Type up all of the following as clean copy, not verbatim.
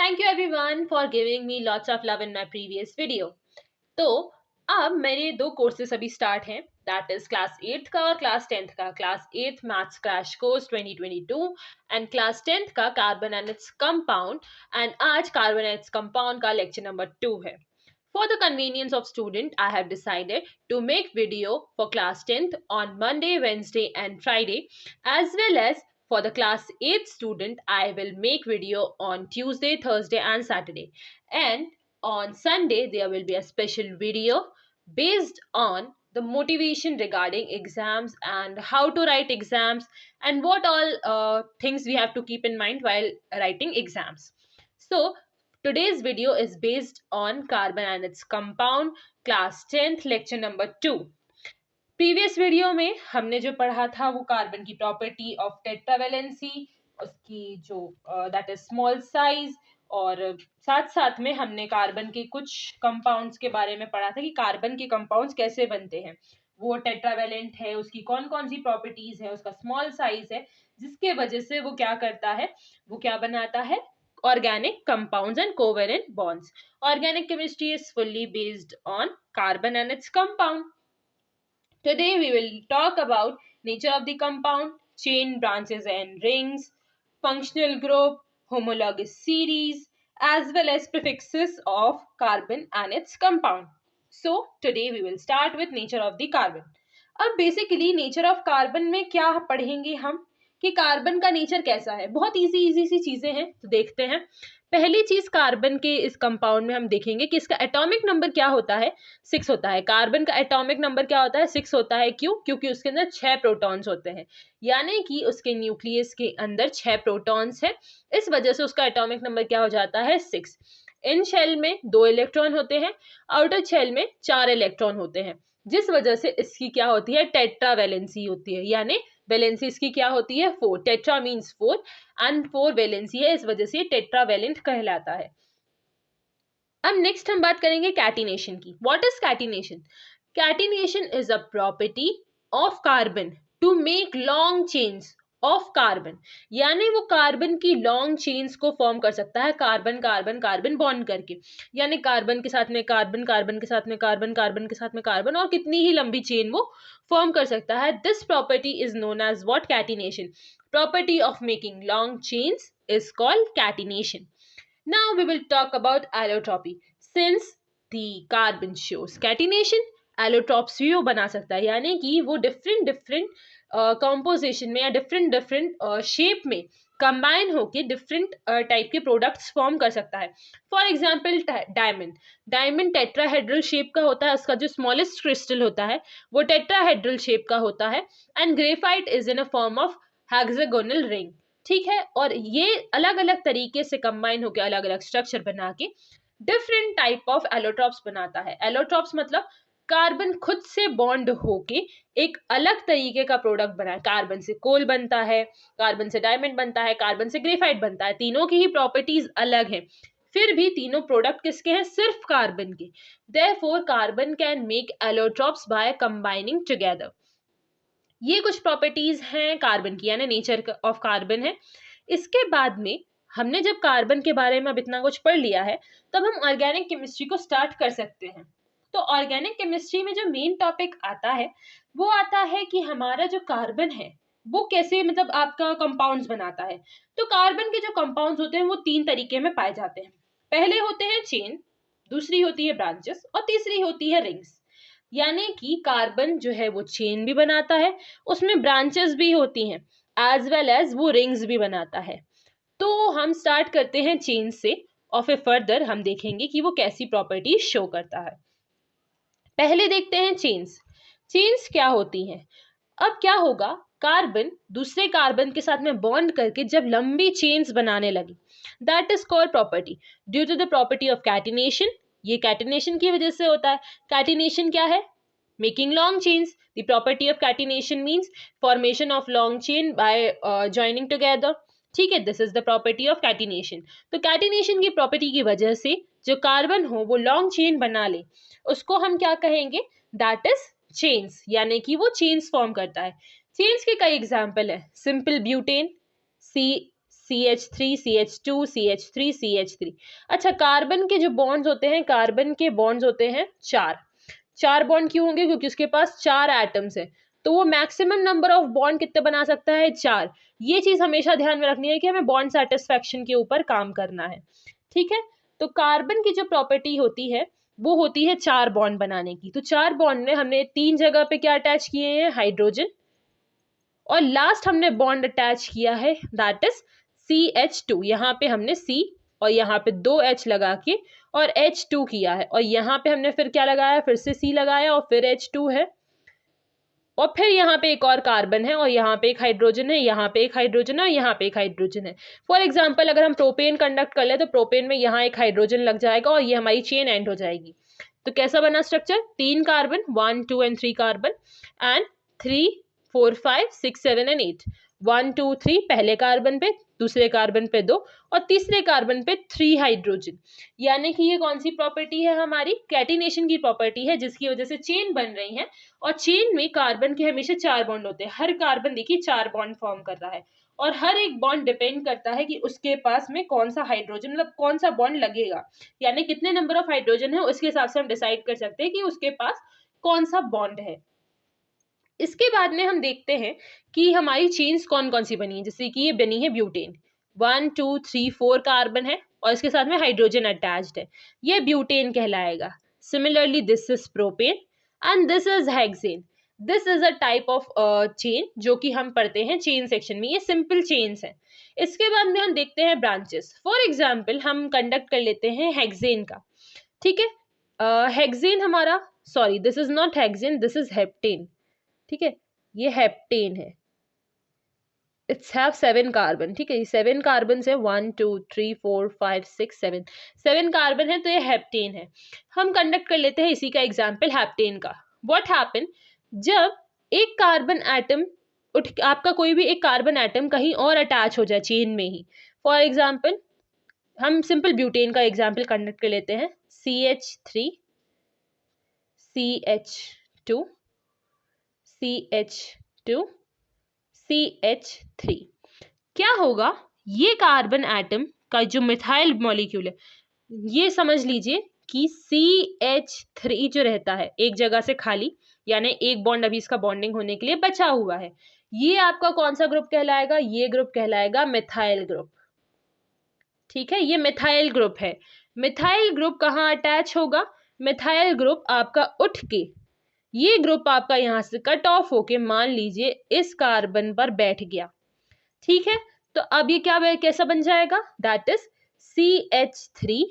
Thank you everyone for giving me lots of love in my previous video. तो अब मेरे दो courses अभी स्टार्ट हैं, दैट इज क्लास 8th का और क्लास 10th का. Class 8th maths crash course 2022 and class 10th का carbon and its compound. And आज कार्बन एंड इट्स कंपाउंड का लेक्चर नंबर 2 है. For the convenience of student, I have decided to make video for class 10th on Monday, Wednesday and Friday, as well as for the class 8th student, I will make video on Tuesday, Thursday and Saturday. And on Sunday, there will be a special video based on the motivation regarding exams and how to write exams and what all things we have to keep in mind while writing exams. So, today's video is based on carbon and its compound, class 10th, lecture number 2. Previous video में हमने जो पढ़ा था वो carbon की property of tetravalency, उसकी जो that is small size, और साथ साथ में हमने कार्बन के कुछ कंपाउंड्स के बारे में पढ़ा था कि कार्बन के कंपाउंड्स कैसे बनते हैं, वो टेट्रावेलेंट है, उसकी कौन कौन सी प्रॉपर्टीज है, उसका स्मॉल साइज है, जिसके वजह से वो क्या करता है, वो क्या बनाता है, organic compounds and covalent bonds. Organic chemistry is fully based on carbon and its compound. Today we will talk about nature of the compound, chain, branches and rings, functional group, homologous series, as well as prefixes of carbon and its compound. So today we will start with nature of the carbon. अब basically nature of carbon में क्या पढ़ेंगे हम कि carbon का nature कैसा है. बहुत इजी सी चीजें हैं, तो देखते हैं. पहली चीज कार्बन के इस कंपाउंड में हम देखेंगे कि इसका एटॉमिक नंबर क्या होता है, 6 होता है. कार्बन का एटॉमिक नंबर क्या होता है, 6 होता है. क्यों? क्योंकि उसके अंदर 6 प्रोटॉन्स होते हैं, यानी कि उसके न्यूक्लियस के अंदर 6 प्रोटॉन्स है. इस वजह से उसका एटॉमिक नंबर क्या हो जाता है, 6. इन शेल में 2 इलेक्ट्रॉन होते हैं, आउटर शेल में 4 इलेक्ट्रॉन होते हैं, जिस वजह से इसकी क्या होती है, टेट्रावेलेंसी होती है, यानी वैलेंसी इसकी क्या होती है, 4. टेट्रा मीन्स 4 एंड 4 वैलेंसी है, इस वजह से टेट्रावेलेंट कहलाता है. अब नेक्स्ट हम बात करेंगे कैटिनेशन की. What is catenation? Catenation is a property of carbon to make long chains of carbon, यानी वो कार्बन की लॉन्ग चेन्स को फॉर्म कर सकता है, कार्बन कार्बन कार्बन बॉन्ड करके, यानी कार्बन के साथ में कार्बन, कार्बन के साथ में कार्बन, कार्बन के साथ में कार्बन, और कितनी ही लंबी चेन वो फॉर्म कर सकता है. This property is known as what, catenation. Property of making long chains is called catenation. Now we will talk about allotropy. Since the carbon shows catenation, allotrops भी वो बना सकता है, यानी कि वो डिफरेंट कंपोजिशन में या डिफरेंट शेप में कंबाइन होके डिफरेंट टाइप के प्रोडक्ट्स फॉर्म कर सकता है. For example diamond tetrahedral shape का होता है, उसका जो स्मॉलेस्ट क्रिस्टल होता है वो टेट्राहेड्रल शेप का होता है. And graphite is in a form of hexagonal ring. ठीक है, और ये अलग अलग तरीके से कंबाइन होकर अलग अलग स्ट्रक्चर बना के डिफरेंट टाइप ऑफ एलोट्रॉप्स बनाता है. एलोट्रॉप्स मतलब कार्बन खुद से बॉन्ड होके एक अलग तरीके का प्रोडक्ट बना है. कार्बन से कोल बनता है, कार्बन से डायमंड बनता है, कार्बन से ग्रेफाइट बनता है. तीनों की ही प्रॉपर्टीज अलग हैं, फिर भी तीनों प्रोडक्ट किसके हैं, सिर्फ कार्बन के. Therefore carbon can make allotropes by combining together. ये कुछ प्रॉपर्टीज हैं कार्बन की, यानी नेचर ऑफ कार्बन है. इसके बाद में हमने जब कार्बन के बारे में अब इतना कुछ पढ़ लिया है, तब हम ऑर्गेनिक केमिस्ट्री को स्टार्ट कर सकते हैं. तो ऑर्गेनिक केमिस्ट्री में जो मेन टॉपिक आता है वो आता है कि हमारा जो कार्बन है वो कैसे मतलब आपका कंपाउंड्स बनाता है. तो कार्बन के जो कंपाउंड्स होते हैं वो 3 तरीके में पाए जाते हैं. पहले होते हैं चेन, दूसरी होती है ब्रांचेस और तीसरी होती है रिंग्स. यानी कि कार्बन जो है वो चेन भी बनाता है, उसमें ब्रांचेस भी होती हैं, एज वेल एज वो रिंग्स भी बनाता है. तो हम स्टार्ट करते हैं चेन से और फिर फर्दर हम देखेंगे कि वो कैसी प्रॉपर्टी शो करता है. पहले देखते हैं चेन्स. चेन्स क्या होती हैं? अब क्या होगा, कार्बन दूसरे कार्बन के साथ में बॉन्ड करके जब लंबी चेन्स बनाने लगी, that is called property due to the property of catenation. ये कैटिनेशन की वजह से होता है. कैटिनेशन क्या है? Making long chains. The property of catenation means formation of long chain by joining together. ठीक है, this is the property of catenation. तो कैटिनेशन की प्रॉपर्टी की वजह से जो कार्बन हो वो लॉन्ग चेन बना ले, उसको हम क्या कहेंगे, दैट इज चेन्स, यानी कि वो चेन्स फॉर्म करता है. चेन्स के कई एग्जाम्पल है. Simple butane, CH3 CH2 CH3 CH3। अच्छा, कार्बन के जो बॉन्ड्स होते हैं, कार्बन के बॉन्ड्स होते हैं 4 बॉन्ड क्यों होंगे? क्योंकि उसके पास 4 एटम्स हैं, तो वो मैक्सिमम नंबर ऑफ बॉन्ड कितने बना सकता है? 4। ये चीज हमेशा ध्यान में रखनी है कि हमें बॉन्ड सेटिस्फेक्शन के ऊपर काम करना है, ठीक है। तो कार्बन की जो प्रॉपर्टी होती है वो होती है 4 बॉन्ड बनाने की। तो 4 बॉन्ड में हमने 3 जगह पे क्या अटैच किए हैं? हाइड्रोजन। और लास्ट हमने बॉन्ड अटैच किया है दैट इज CH2। यहाँ पे हमने C और यहाँ पे 2 H लगा के और H2 किया है, और यहाँ पे हमने फिर क्या लगाया? फिर से C लगाया और फिर H2 है, और फिर यहाँ पे एक और कार्बन है, और यहाँ पे एक हाइड्रोजन है, यहाँ पे एक हाइड्रोजन है, और यहाँ पे एक हाइड्रोजन है। फॉर एग्जाम्पल अगर हम प्रोपेन कंडक्ट कर ले तो प्रोपेन में यहाँ एक हाइड्रोजन लग जाएगा और ये हमारी चेन एंड हो जाएगी। तो कैसा बना structure? 3 carbon, 1 2 and 3 carbon, and 3 4 5 6 7 and 8। 1 2 3 पहले कार्बन पे, दूसरे कार्बन पे 2 और तीसरे कार्बन पे 3 हाइड्रोजन। यानी कि ये कौन सी प्रॉपर्टी है? हमारी कैटिनेशन की प्रॉपर्टी है, जिसकी वजह से चेन बन रही है। और चेन में कार्बन के हमेशा 4 बॉन्ड होते हैं। हर कार्बन देखिए 4 बॉन्ड फॉर्म कर रहा है, और हर एक बॉन्ड डिपेंड करता है कि उसके पास में कौन सा हाइड्रोजन, मतलब कौन सा बॉन्ड लगेगा, यानी कितने नंबर ऑफ हाइड्रोजन है उसके हिसाब से हम डिसाइड कर सकते हैं कि उसके पास कौन सा बॉन्ड है। इसके बाद में हम देखते हैं कि हमारी चेन्स कौन कौन सी बनी है। जैसे कि ये बनी है ब्यूटेन, 1 2 3 4 कार्बन है और इसके साथ में हाइड्रोजन अटैच्ड है, ये ब्यूटेन कहलाएगा। Similarly this is propane and this is hexane. This is a type of chain जो कि हम पढ़ते हैं चेन सेक्शन में, ये सिंपल चेन्स है। इसके बाद में हम देखते हैं ब्रांचेस। फॉर एग्जाम्पल हम कंडक्ट कर लेते हैं हेक्सेन का, ठीक है। हेक्सेन हमारा, sorry this is not hexane, this is heptane, ठीक है, ये हेप्टेन है। इट्स हैव 7 कार्बन, ठीक है, ये 7 कार्बन है, 1 2 3 4 5 6 7 कार्बन है, तो ये हेप्टेन है। हम कंडक्ट कर लेते हैं इसी का एग्जाम्पल हेप्टेन का। व्हाट हैपन, जब एक कार्बन एटम आपका कोई भी एक कार्बन एटम कहीं और अटैच हो जाए चेन में ही, फॉर एग्जाम्पल हम सिंपल ब्यूटेन का एग्जाम्पल कंडक्ट कर लेते हैं, CH3 CH2 CH2 CH3। क्या होगा? ये कार्बन एटम का जो मिथाइल मॉलिक्यूल है, ये समझ लीजिए कि CH3 जो रहता है एक जगह से खाली, यानी एक बॉन्ड अभी इसका बॉन्डिंग होने के लिए बचा हुआ है, ये आपका कौन सा ग्रुप कहलाएगा? ये ग्रुप कहलाएगा मिथाइल ग्रुप, ठीक है, ये मिथाइल ग्रुप है। मिथाइल ग्रुप कहाँ अटैच होगा? मिथाइल ग्रुप आपका उठ के, ये ग्रुप आपका यहां से कट ऑफ होके मान लीजिए इस कार्बन पर बैठ गया, ठीक है। तो अब ये क्या कैसा बन जाएगा? That is CH3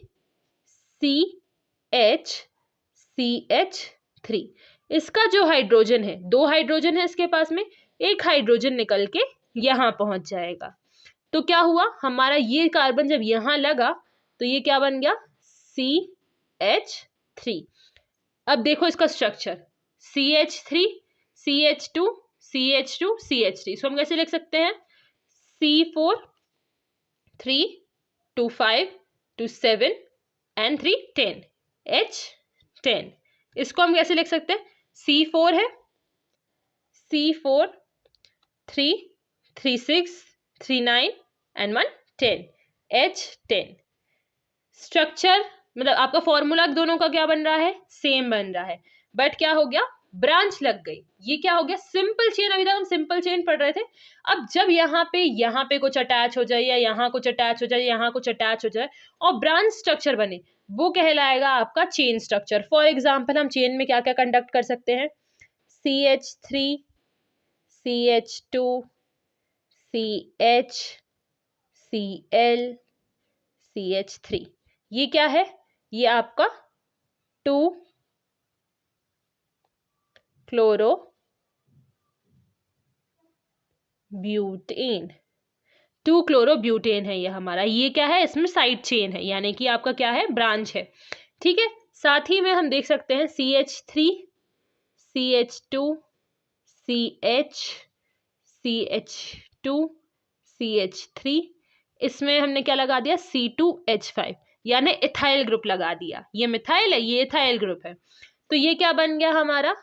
CH3। इसका जो हाइड्रोजन है, 2 हाइड्रोजन है इसके पास में, एक हाइड्रोजन निकल के यहां पहुंच जाएगा। तो क्या हुआ? हमारा ये कार्बन जब यहां लगा तो ये क्या बन गया? CH3। अब देखो इसका structure, CH3 CH2 CH2 CH3। इसको हम कैसे लिख सकते हैं? C4 3 2 5 2 7 and 3 10 H10। इसको हम कैसे लिख सकते हैं? C4 है, C4 3 3 6 3 9 and 1 10 H10। स्ट्रक्चर मतलब आपका फॉर्मूला दोनों का क्या बन रहा है? सेम बन रहा है, बट क्या हो गया? ब्रांच लग गई। ये क्या हो गया? सिंपल चेन, अभी तक हम सिंपल चेन पढ़ रहे थे। अब जब यहाँ पे कुछ अटैच हो जाए, या यहाँ कुछ अटैच हो जाए, यहाँ कुछ अटैच हो जाए और ब्रांच स्ट्रक्चर बने, वो कहलाएगा आपका चेन स्ट्रक्चर। फॉर एग्जाम्पल हम चेन में क्या क्या कंडक्ट कर सकते हैं? CH3 CH2 CH Cl CH3। ये क्या है? ये आपका 2 क्लोरो ब्यूटेन, 2 क्लोरो ब्यूटेन है ये हमारा। ये क्या है? इसमें साइड चेन है, यानी कि आपका क्या है? ब्रांच है, ठीक है। साथ ही में हम देख सकते हैं CH3 CH2 CH CH2 CH3। इसमें हमने क्या लगा दिया? C2H5, यानी इथाइल ग्रुप लगा दिया। ये मिथाइल है, ये इथाइल ग्रुप है। तो ये क्या बन गया हमारा?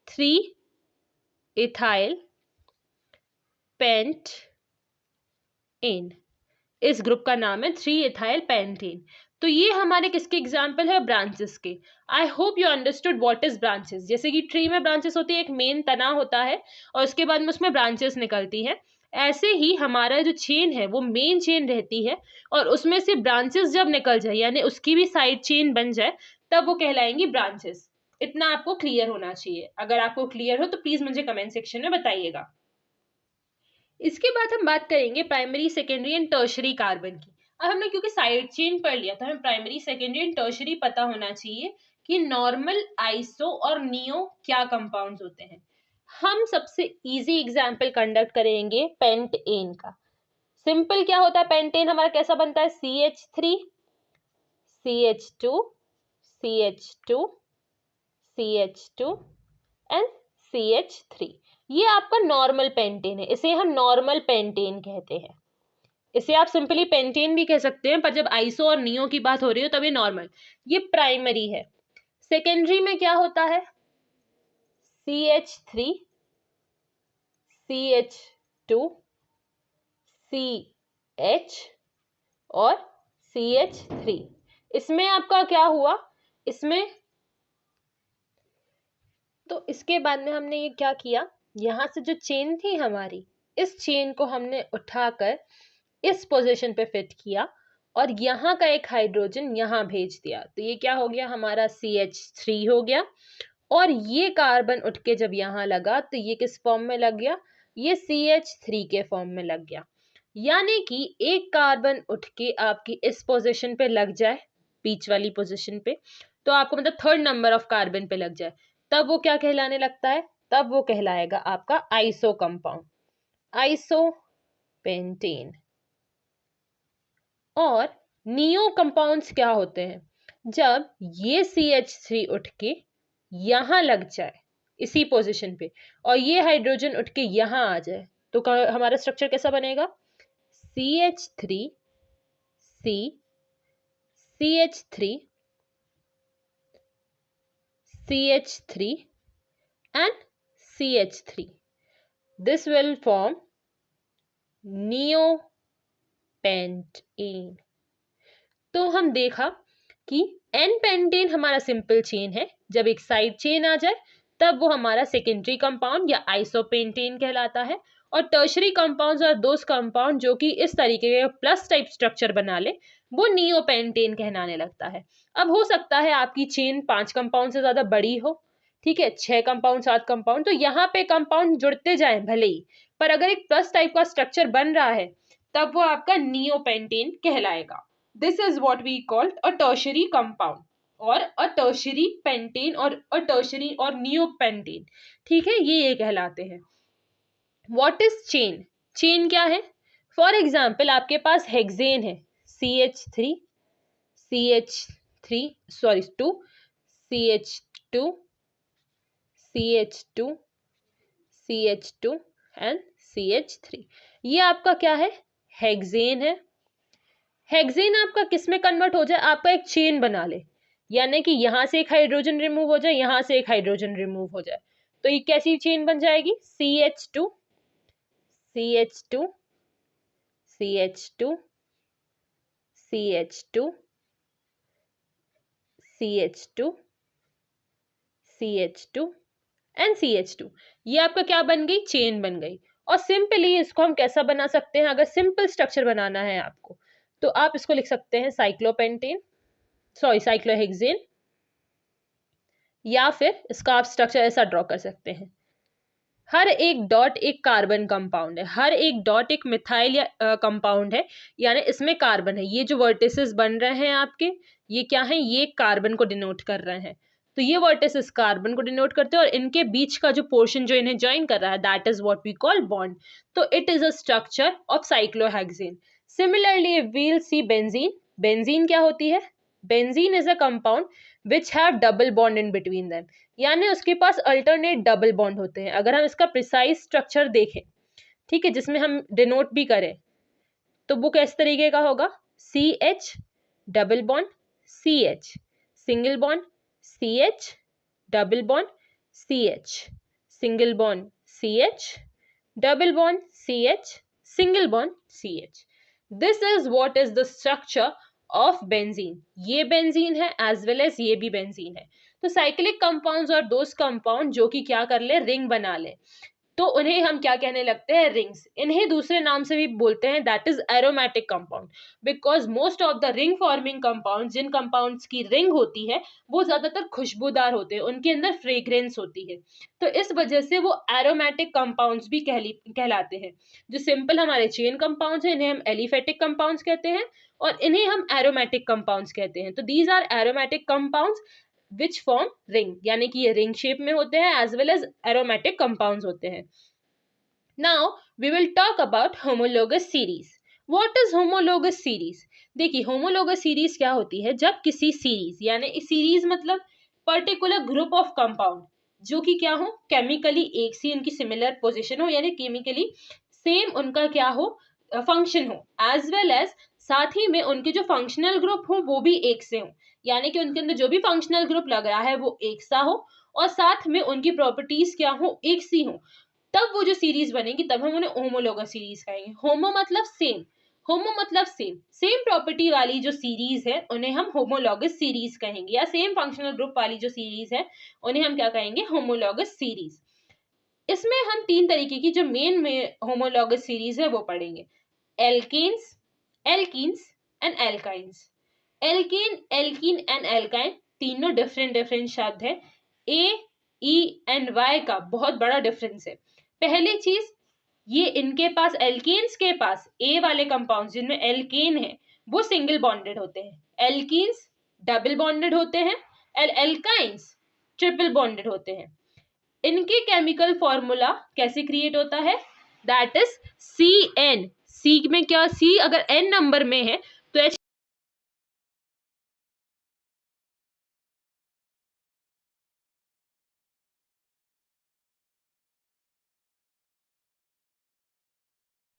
3 इथाइल पेंट इन। इस ग्रुप का नाम है 3-ethyl pentane। तो ये हमारे किसके एग्जाम्पल है? ब्रांचेस के। I hope you understood what is branches. जैसे कि ट्री में ब्रांचेस होती है, एक मेन तना होता है और उसके बाद में उसमें ब्रांचेस निकलती है, ऐसे ही हमारा जो चेन है वो मेन चेन रहती है और उसमें से ब्रांचेस जब निकल जाए यानी उसकी भी साइड चेन बन जाए तब वो कहलाएंगी ब्रांचेस। इतना आपको क्लियर होना चाहिए। अगर आपको क्लियर हो तो प्लीज मुझे कमेंट सेक्शन में बताइएगा। इसके बाद हम बात करेंगे primary, secondary and tertiary carbon की। अब हमने क्योंकि साइड चेन पढ़ लिया तो हमें प्राइमरी, सेकेंडरी एंड टर्शरी पता होना चाहिए कि नॉर्मल, आइसो और नियो क्या कंपाउंड्स होते हैं। हम सबसे इजी एग्जांपल कंडक्ट करेंगे पेंटेन का। सिंपल क्या होता है पेंटेन हमारा, कैसा बनता है? CH3 CH2 CH2 CH2 and CH3। ये आपका नॉर्मल पेंटेन है, इसे हम नॉर्मल पेंटेन कहते हैं। इसे आप सिंपली पेंटेन भी कह सकते हैं, पर जब आइसो और नियो की बात हो रही हो तब ये नॉर्मल। ये प्राइमरी है। सेकेंडरी में क्या होता है? CH3 CH2 CH और CH3। इसमें आपका क्या हुआ? इसमें तो इसके बाद में हमने ये क्या किया, यहां से जो चेन थी हमारी, इस चेन को हमने उठाकर इस पोजीशन पे फिट किया और यहाँ का एक हाइड्रोजन यहाँ भेज दिया। तो ये क्या हो गया? हमारा CH3 हो गया। और ये कार्बन उठ के जब यहाँ लगा तो ये किस फॉर्म में लग गया? ये CH3 के फॉर्म में लग गया। यानी कि एक कार्बन उठ के आपकी इस पोजीशन पे लग जाए, बीच वाली पोजीशन पे, तो आपको मतलब थर्ड नंबर ऑफ कार्बन पे लग जाए, तब वो क्या कहलाने लगता है? तब वो कहलाएगा आपका आइसो कंपाउंड, आइसो पेंटेन। और नियो कंपाउंड्स क्या होते हैं? जब ये CH3 उठ के यहां लग जाए इसी पोजीशन पे और ये हाइड्रोजन उठ के यहां आ जाए, तो हमारा स्ट्रक्चर कैसा बनेगा? CH3 C CH3 CH3 and CH3. This will form neopentane। तो हम देखा कि एन पेंटेन हमारा सिंपल चेन है, जब एक साइड चेन आ जाए तब वो हमारा सेकेंडरी कंपाउंड या आइसोपेंटेन कहलाता है। और टर्शरी कंपाउंड्स और दोस्त कंपाउंड जो कि इस तरीके के प्लस टाइप स्ट्रक्चर बना ले वो नियोपेंटेन कहलाने लगता है। अब हो सकता है आपकी चेन 5 कंपाउंड से ज्यादा बड़ी हो, ठीक है, 6 कंपाउंड 7 कंपाउंड, तो यहाँ पे कंपाउंड जुड़ते जाए भले ही, पर अगर एक प्लस टाइप का स्ट्रक्चर बन रहा है तब वो आपका नियोपेंटेन कहलाएगा। This is what we call a tertiary compound और a tertiary pentane और a tertiary और neopentane। ठीक है, ये कहलाते हैं। What is chain? चेन क्या है? फॉर एग्जाम्पल आपके पास हेक्सेन है, CH3 CH3 sorry 2 CH2 CH2 CH2 and CH3। ये आपका क्या है? हेक्सेन है। हेक्सेन आपका किस में कन्वर्ट हो जाए? आपका एक चेन बना ले, यानी कि यहां से एक हाइड्रोजन रिमूव हो जाए, यहां से एक हाइड्रोजन रिमूव हो जाए, तो ये कैसी चेन बन जाएगी? CH2 CH2 CH2 CH2 CH2 CH2 and CH2। ये आपका क्या बन गई? चेन बन गई। और सिंपली इसको हम कैसा बना सकते हैं? अगर सिंपल स्ट्रक्चर बनाना है आपको तो आप इसको लिख सकते हैं साइक्लोपेंटेन, सॉरी साइक्लोहेक्सेन, या फिर इसका आप स्ट्रक्चर ऐसा ड्रॉ कर सकते हैं। हर एक डॉट एक कार्बन कंपाउंड है, हर एक डॉट एक मिथाइल या कंपाउंड है, यानी इसमें कार्बन है। ये जो वर्टिसेस बन रहे हैं आपके, ये क्या है? ये कार्बन को डिनोट कर रहे हैं। तो ये वर्टिसेस कार्बन को डिनोट करते हैं और इनके बीच का जो पोर्शन जो इन्हें ज्वाइन कर रहा है that is what we call bond. तो it is a structure of cyclohexane. Similarly we'll see benzene. Benzene क्या होती है? Benzene is a compound which have double bond in between them, यानी उसके पास अल्टरनेट डबल बॉन्ड होते हैं। अगर हम इसका प्रिसाइज स्ट्रक्चर देखें, ठीक है, जिसमें हम डिनोट भी करें, तो वो किस तरीके का होगा? CH double bond CH, single bond CH, double bond CH, single bond CH, double bond CH, single bond CH। This is what is the structure of benzene. ये बेंजीन है एज वेल एज ये भी benzene है। तो cyclic compounds और those compound जो कि क्या कर ले, रिंग बना ले, तो उन्हें हम क्या कहने लगते हैं, रिंग्स। इन्हें दूसरे नाम से भी बोलते हैं, that is aromatic compound, because most of the ring forming compound, जिन कंपाउंड्स की रिंग होती है वो ज्यादातर खुशबूदार होते हैं, उनके अंदर फ्रेग्रेंस होती है, तो इस वजह से वो एरोमेटिक कंपाउंड्स भी कहलाते हैं। जो सिंपल हमारे चेन कंपाउंड्स हैं इन्हें हम एलिफेटिक कंपाउंड्स कहते हैं, और इन्हें हम एरोमेटिक कंपाउंड्स कहते हैं। तो these are aromatic compounds which form ring, यानी कि ये रिंग शेप में होते हैं as well as aromatic compounds होते हैं। Now we will talk about homologous series. What is homologous series? देखिए होमोलोगस सीरीज क्या होती है, जब किसी सीरीज, यानी सीरीज मतलब पर्टिकुलर ग्रुप ऑफ कंपाउंड जो कि क्या हो, केमिकली एक सी उनकी सिमिलर पोजिशन हो, यानी केमिकली सेम उनका क्या हो, फंक्शन हो, एज वेल एज साथ ही में उनके जो फंक्शनल ग्रुप हो वो भी एक से हो, यानी कि उनके अंदर जो भी फंक्शनल ग्रुप लग रहा है वो एक सा हो, और साथ में उनकी प्रॉपर्टीज क्या हो, एक सी हो, तब वो जो सीरीज बनेगी तब हम उन्हें होमोलोगस सीरीज कहेंगे। होमो मतलब सेम, होमो मतलब सेम, सेम प्रॉपर्टी वाली जो सीरीज है उन्हें हम होमोलोगस सीरीज कहेंगे, या सेम फंक्शनल ग्रुप वाली जो सीरीज है उन्हें हम क्या कहेंगे, होमोलोगस सीरीज। इसमें हम तीन तरीके की जो मेन में होमोलोगस सीरीज है वो पढ़ेंगे, alkanes, alkenes and alkynes. Alkane, alkene and alkyne तीनों डिफरेंट डिफरेंट शब्द है। ए, ई एंड वाई का बहुत बड़ा डिफरेंस है। पहली चीज, ये इनके पास एल्केन्स के पास ए वाले कंपाउंड जिनमें एल्केन है वो सिंगल बॉन्डेड होते हैं, एल्कीन्स डबल बॉन्डेड होते हैं, एल्काइंस ट्रिपल बॉन्डेड होते हैं। इनके केमिकल फॉर्मूला कैसे क्रिएट होता है, दैट इज सी एन। सी में क्या, सी अगर एन नंबर में है तो एच,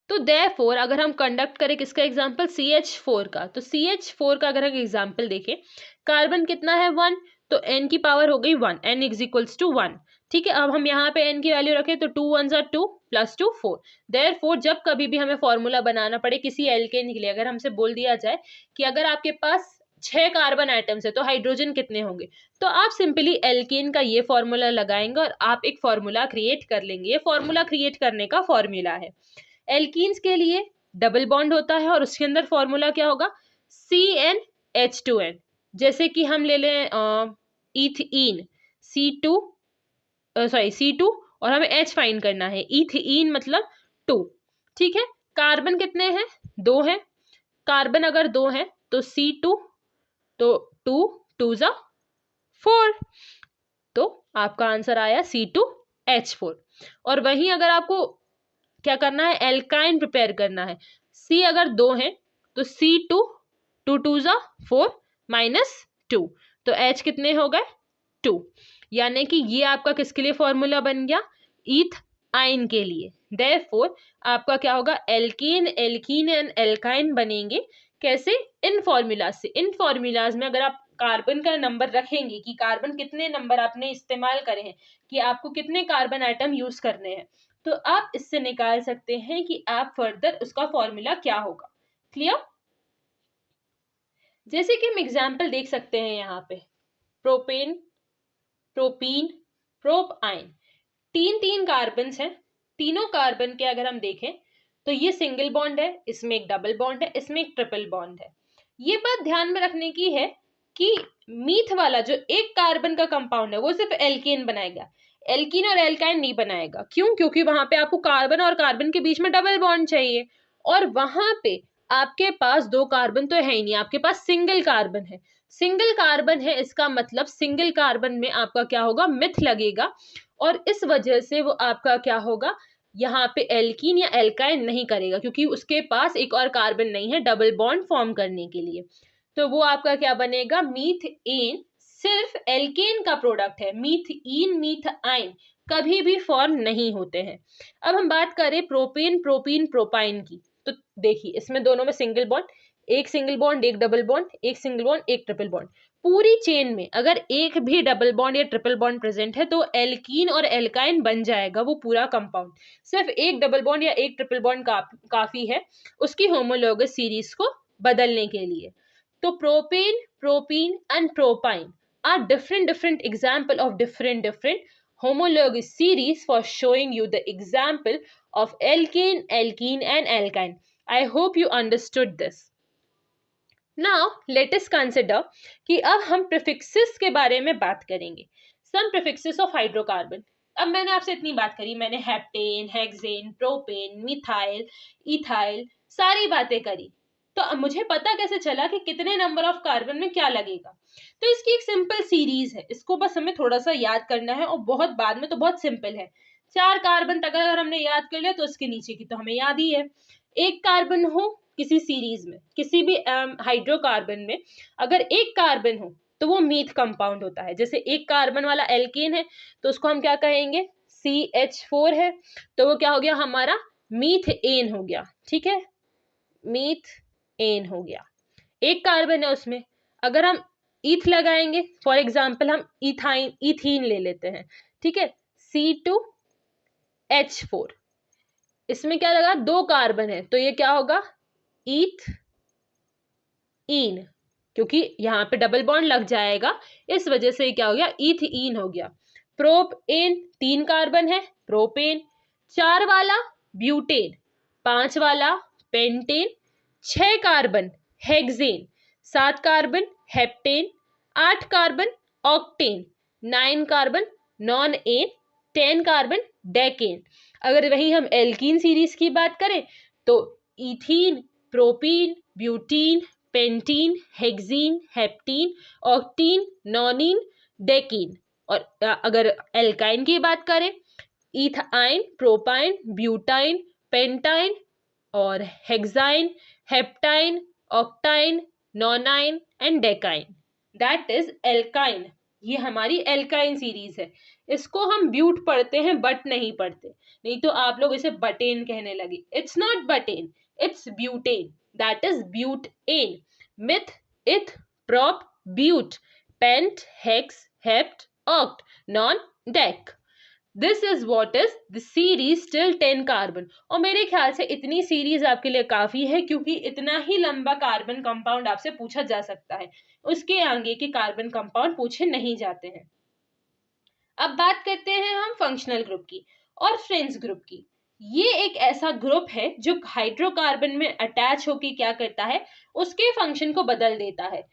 तो देयरफॉर अगर हम कंडक्ट करें किसका एग्जांपल, CH4 का, तो CH4 का अगर हम एग्जांपल देखें, कार्बन कितना है 1, तो n की पावर हो गई 1, n इज इक्वल्स टू 1। ठीक है, अब हम यहाँ पे n की वैल्यू रखें तो 2 1 2 प्लस 2 4। देयरफॉर जब कभी भी हमें फॉर्मूला बनाना पड़े किसी एल्केन के लिए, अगर हमसे बोल दिया जाए कि अगर आपके पास 6 कार्बन आइटम्स है तो हाइड्रोजन कितने होंगे, तो आप सिंपली एल्केन का ये फॉर्मूला लगाएंगे और आप एक फॉर्मूला क्रिएट कर लेंगे। ये फॉर्मूला क्रिएट करने का फॉर्मूला है। एल्कीन्स के लिए डबल बॉन्ड होता है और उसके अंदर फॉर्मूला क्या होगा, CnH2n। जैसे कि हम ले लें इथीन, C2, सॉरी C2, और हमें H फाइंड करना है, इथीन मतलब 2। ठीक है, कार्बन कितने हैं, 2 हैं, कार्बन अगर 2 हैं तो C2, तो 2 2 जा 4, तो आपका आंसर आया C2H4। और वहीं अगर आपको क्या करना है, एल्काइन प्रिपेयर करना है, सी अगर 2 है तो C2, 2 2 जा 4 माइनस 2, तो H कितने हो गए 2, यानी कि ये आपका किसके लिए फॉर्मूला बन गया, ईथ आइन के लिए। देयरफॉर आपका क्या होगा, एल्कीन, एल्कीन एंड एल्काइन बनेंगे कैसे, इन फॉर्मूलाज से। इन फॉर्मूलाज में अगर आप कार्बन का नंबर रखेंगे कि कार्बन कितने नंबर आपने इस्तेमाल करे हैं, कि आपको कितने कार्बन आइटम यूज करने हैं, तो आप इससे निकाल सकते हैं कि आप फर्दर उसका फॉर्मूला क्या होगा। क्लियर? जैसे कि हम एग्जाम्पल देख सकते हैं यहाँ पे, प्रोपेन, प्रोपीन, प्रोपाइन, तीन तीन कार्बन हैं। तीनों कार्बन के अगर हम देखें तो ये सिंगल बॉन्ड है, इसमें एक डबल बॉन्ड है, इसमें एक ट्रिपल बॉन्ड है। ये बात ध्यान में रखने की है कि मीथ वाला जो एक कार्बन का कंपाउंड है वो सिर्फ एल्केन बनाएगा, एल्कीन और एल्काइन नहीं बनाएगा। क्यों? क्योंकि वहां पे आपको कार्बन और कार्बन के बीच में डबल बॉन्ड चाहिए, और वहां पे आपके पास दो कार्बन तो है ही नहीं, आपके पास सिंगल कार्बन है। सिंगल कार्बन है, इसका मतलब सिंगल कार्बन में आपका क्या होगा, मिथ लगेगा, और इस वजह से वो आपका क्या होगा, यहाँ पे एल्कीन या एल्काइन नहीं करेगा, क्योंकि उसके पास एक और कार्बन नहीं है डबल बॉन्ड फॉर्म करने के लिए। तो वो आपका क्या बनेगा, मीथेन सिर्फ एल्केन का प्रोडक्ट है, मीथीन मीथाइन कभी भी फॉर्म नहीं होते हैं। अब हम बात करें प्रोपेन, प्रोपीन, प्रोपाइन की, तो देखिए इसमें दोनों में सिंगल बॉन्ड, एक सिंगल बॉन्ड, एक डबल बॉन्ड, एक सिंगल बॉन्ड, एक ट्रिपल बॉन्ड। पूरी चेन में अगर एक भी डबल बॉन्ड या ट्रिपल बॉन्ड प्रेजेंट है तो एल्कीन और एल्काइन बन जाएगा वो पूरा कंपाउंड। सिर्फ एक डबल बॉन्ड या एक ट्रिपल बॉन्ड काफी है उसकी होमोलॉगस सीरीज को बदलने के लिए। तो propane, propene and propyne are different example of different homologous series for showing you the example of alkane, alkene and alkyne. I hope you understood this. Now let us consider कि अब हम prefixes के बारे में बात करेंगे। Some prefixes of hydrocarbon. अब मैंने आपसे इतनी बात करी, मैंने heptane, hexane, propane, methyl, ethyl सारी बातें करी। तो मुझे पता कैसे चला कि कितने नंबर ऑफ कार्बन में क्या लगेगा? तो इसकी एक सिंपल सीरीज है, इसको बस हमें थोड़ा सा याद करना है और बहुत बाद में तो बहुत सिंपल है। 4 कार्बन तक अगर हमने याद कर लिया तो इसके नीचे की तो हमें याद ही है। एक कार्बन हो किसी सीरीज में, किसी भी हाइड्रोकार्बन में अगर एक कार्बन हो तो वो मीथ कंपाउंड होता है। जैसे एक कार्बन वाला एल्केन है तो उसको हम क्या कहेंगे? CH4 है तो वो क्या हो गया हमारा? मीथेन हो गया। ठीक है, मीथेन हो गया। एक कार्बन है उसमें, अगर हम ईथ लगाएंगे, फॉर एग्जाम्पल हम इथीन ले लेते हैं। ठीक है, C2H4, इसमें क्या लगा? 2 कार्बन है तो ये क्या होगा? ईथ इन, क्योंकि यहाँ पे डबल बॉन्ड लग जाएगा इस वजह से क्या हो गया? ईथीन हो गया। प्रोपेन, 3 कार्बन है प्रोपेन, 4 वाला ब्यूटेन, 5 वाला pentane, 6 carbon hexane, 7 carbon heptane, 8 carbon octane, 9 carbon nonane, 10 carbon decane. अगर वही हम एल्कीन सीरीज की बात करें तो ethene, propene, butene, pentene, hexene, heptene, octene, nonene, decene. और अगर एल्काइन की बात करें, इथाइन, प्रोपाइन, ब्यूटाइन, पेंटाइन और hexyne, heptyne, octyne, nonyne and decyne. That is alkyne. ये हमारी एल्काइन सीरीज है। इसको हम ब्यूट पढ़ते हैं बट नहीं पढ़ते, नहीं तो आप लोग इसे बटेन कहने लगे। It's not batane, it's butane. That is butane. Meth, eth, prop, but, pent, hex, hept, oct, non, dec. This is what is the series till 10 carbon. और मेरे ख्याल से इतनी सीरीज आपके लिए काफी है, क्योंकि इतना ही लंबा कार्बन कंपाउंड आपसे पूछा जा सकता है, उसके आगे के कार्बन कंपाउंड पूछे नहीं जाते हैं। अब बात करते हैं हम फंक्शनल ग्रुप की और फ्रेंड्स ग्रुप की। ये एक ऐसा ग्रुप है जो हाइड्रोकार्बन में अटैच होके क्या करता है? उसके फंक्शन को बदल देता है।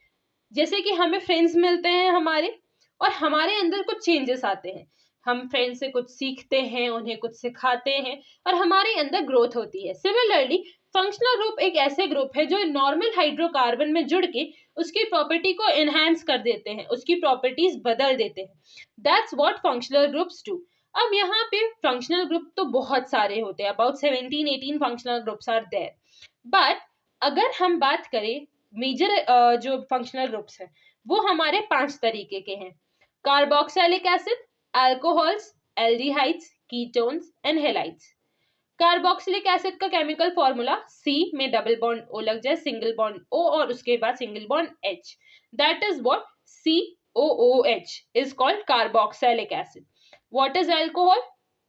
जैसे कि हमें फ्रेंड्स मिलते हैं हमारे, और हमारे अंदर कुछ चेंजेस आते हैं। हम फ्रेंड्स से कुछ सीखते हैं, उन्हें कुछ सिखाते हैं और हमारे अंदर ग्रोथ होती है। सिमिलरली फंक्शनल ग्रुप एक ऐसे ग्रुप है जो नॉर्मल हाइड्रोकार्बन में जुड़ के उसकी प्रॉपर्टी को एनहांस कर देते हैं, उसकी प्रॉपर्टीज बदल देते हैं। That's what functional groups do. अब यहाँ पे फंक्शनल ग्रुप तो बहुत सारे होते हैं, about 17-18 functional groups are there. But अगर हम बात करें मेजर जो फंक्शनल ग्रुप्स हैं वो हमारे 5 तरीके के हैं। Carboxylic acid, alcohols, aldehydes, ketones and halides. Carboxylic acid का केमिकल फॉर्मूला C में डबल बॉन्ड O लग जाए, सिंगल बॉन्ड O और उसके बाद single bond H। That is what COOH is called carboxylic acid. What is alcohol?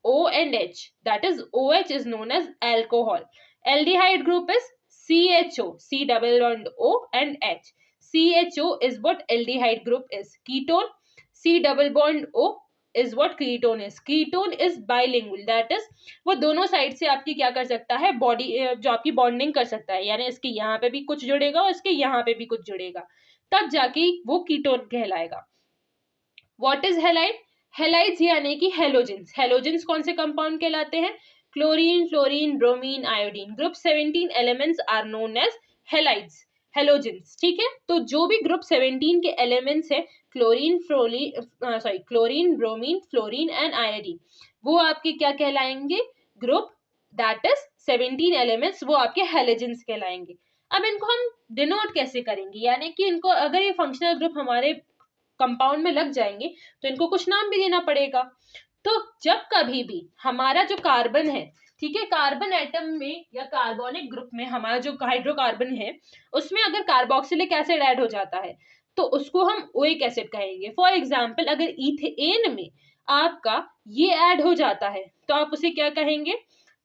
O and H. That is OH is known as alcohol. Aldehyde group is CHO, C double bond O and H. CHO is what aldehyde group is. Ketone, C double bond O is what ketone is. Ketone is bilingual. That is वो दोनों side से आपकी क्या कर सकता है? Body जो आपकी बॉन्डिंग कर सकता है, यानी इसके यहाँ पे भी कुछ जुड़ेगा और इसके यहाँ पे भी कुछ जुड़ेगा, तब जाके वो कीटोन कहलाएगा। What is halide? हेलाइड्स यानी कि हेलोजेंस। हेलोजेंस कौन से कंपाउंड कहलाते हैं? Chlorine, fluorine, bromine, iodine. Group 17 elements are known as halides, halogens. ठीक है, तो जो भी ग्रुप 17 के एलिमेंट्स है, chlorine, chlorine, bromine, fluorine and iodine, वो आपके क्या कहलाएंगे? ग्रुप दैट इज 17 एलिमेंट्स, वो आपके हेलोजेंस कहलाएंगे। अब इनको हम डिनोट कैसे करेंगे? यानी कि इनको अगर ये फंक्शनल ग्रुप हमारे कंपाउंड में लग जाएंगे तो इनको कुछ नाम भी देना पड़ेगा। तो जब कभी भी हमारा जो कार्बन है, ठीक है, कार्बन एटम में या कार्बोनिक ग्रुप में हमारा जो हाइड्रोकार्बन है उसमें अगर कार्बोक्सिलिक एसिड ऐड हो जाता है तो उसको हम ओइक एसिड कहेंगे। फॉर एग्जाम्पल अगर इथेन में आपका ये ऐड हो जाता है तो आप उसे क्या कहेंगे?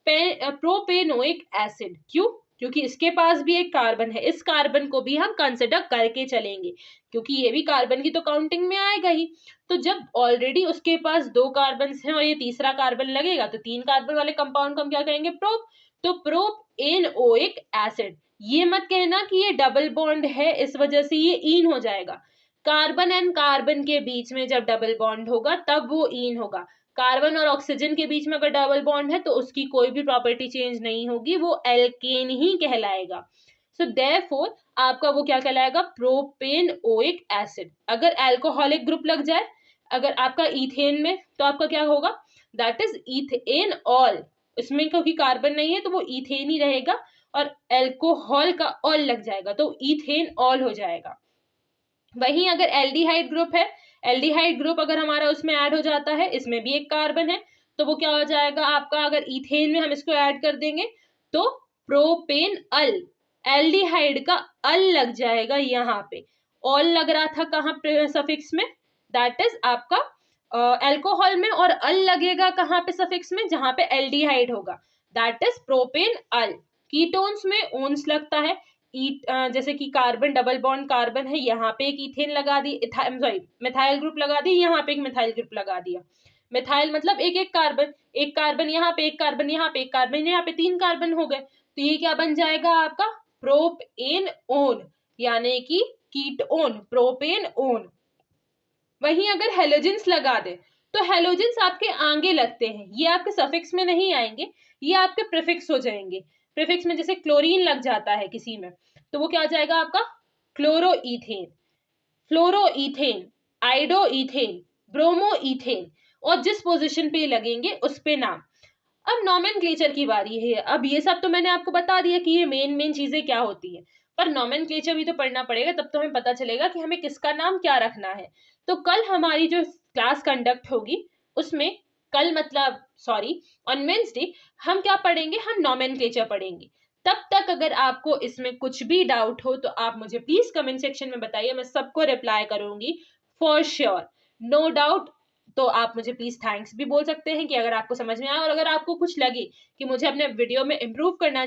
Propanoic acid. क्यों? क्योंकि इसके पास भी एक कार्बन है, इस कार्बन को भी हम कंसिडर करके चलेंगे क्योंकि ये भी कार्बन की तो काउंटिंग में आएगा ही। तो जब ऑलरेडी उसके पास 2 कार्बन हैं और ये तीसरा कार्बन लगेगा तो 3 कार्बन वाले कंपाउंड को हम क्या कहेंगे? प्रोप। तो प्रोपेनोइक एसिड। ये मत कहना कि ये डबल बॉन्ड है इस वजह से ये ईन हो जाएगा। कार्बन एंड कार्बन के बीच में जब डबल बॉन्ड होगा तब वो ईन होगा। कार्बन और ऑक्सीजन के बीच में अगर डबल बॉन्ड है तो उसकी कोई भी प्रॉपर्टी चेंज नहीं होगी, वो एल्केन ही कहलाएगा। सो देयरफॉर आपका वो क्या कहलाएगा? Propanoic acid. अगर एल्कोहलिक ग्रुप लग जाए अगर आपका इथेन में तो आपका क्या होगा? That is ethane all. इसमें क्योंकि कार्बन नहीं है तो वो इथेन ही रहेगा और एल्कोहल का ऑल लग जाएगा तो इथेन ऑल हो जाएगा। वहीं अगर एल्डिहाइड ग्रुप है, एल्डिहाइड ग्रुप अगर हमारा उसमें ऐड हो जाता है, इसमें भी एक कार्बन है तो वो क्या हो जाएगा आपका? अगर इथेन में हम इसको ऐड कर देंगे तो प्रोपेन अल। एल्डिहाइड का अल लग जाएगा यहाँ पे। ऑल लग रहा था कहाँ पे? सफिक्स में। दैट इज आपका एल्कोहल में। और अल लगेगा कहाँ पे सफिक्स में? जहां पे एल्डिहाइड होगा। That is propanal. Ketones में ओन्स लगता है। जैसे कि कार्बन डबल बॉन्ड कार्बन है, यहाँ पे एक इथेन लगा दी, सॉरी मिथाइल ग्रुप लगा दी, यहाँ पे एक मिथाइल ग्रुप लगा दिया। मिथाइल मतलब एक एक कार्बन यहाँ पे, एक कार्बन यहाँ पे, एक कार्बन यहाँ पे, 3 कार्बन हो गए। तो ये क्या बन जाएगा आपका? प्रोपेन ओन, यानी कि कीटोन, प्रोपेन ओन। वहीं अगर हेलोजेंस लगा दे तो हेलोजेंस आपके आगे लगते हैं, ये आपके सफिक्स में नहीं आएंगे, ये आपके प्रीफिक्स हो जाएंगे। प्रीफिक्स में जैसे क्लोरीन लग जाता है किसी में तो वो क्या आ जाएगा आपका? क्लोरोईथेन, फ्लोरोईथेन, आइडोईथेन, ब्रोमोईथेन। और जिस पोजीशन पे लगेंगे उस पे नाम। अब नॉमेनक्लेचर की बारी है। अब ये सब तो मैंने आपको बता दिया कि ये मेन चीजें क्या होती है, पर नॉमेनक्लेचर भी तो पढ़ना पड़ेगा, तब तो हमें पता चलेगा कि हमें किसका नाम क्या रखना है। तो कल हमारी जो क्लास कंडक्ट होगी उसमें, कल मतलब सॉरी ऑन वेंसडे, हम क्या पढ़ेंगे? हम नॉमेनक्लेचर पढ़ेंगे। तब तक अगर आपको इसमें कुछ भी डाउट हो तो आप मुझे प्लीज कमेंट सेक्शन में बताइए, मैं सबको रिप्लाई करूंगी फॉर श्योर, नो डाउट। तो आप मुझे प्लीज थैंक्स भी बोल सकते हैं कि अगर आपको समझ में आया, और अगर आपको कुछ लगे कि मुझे अपने वीडियो में इम्प्रूव करना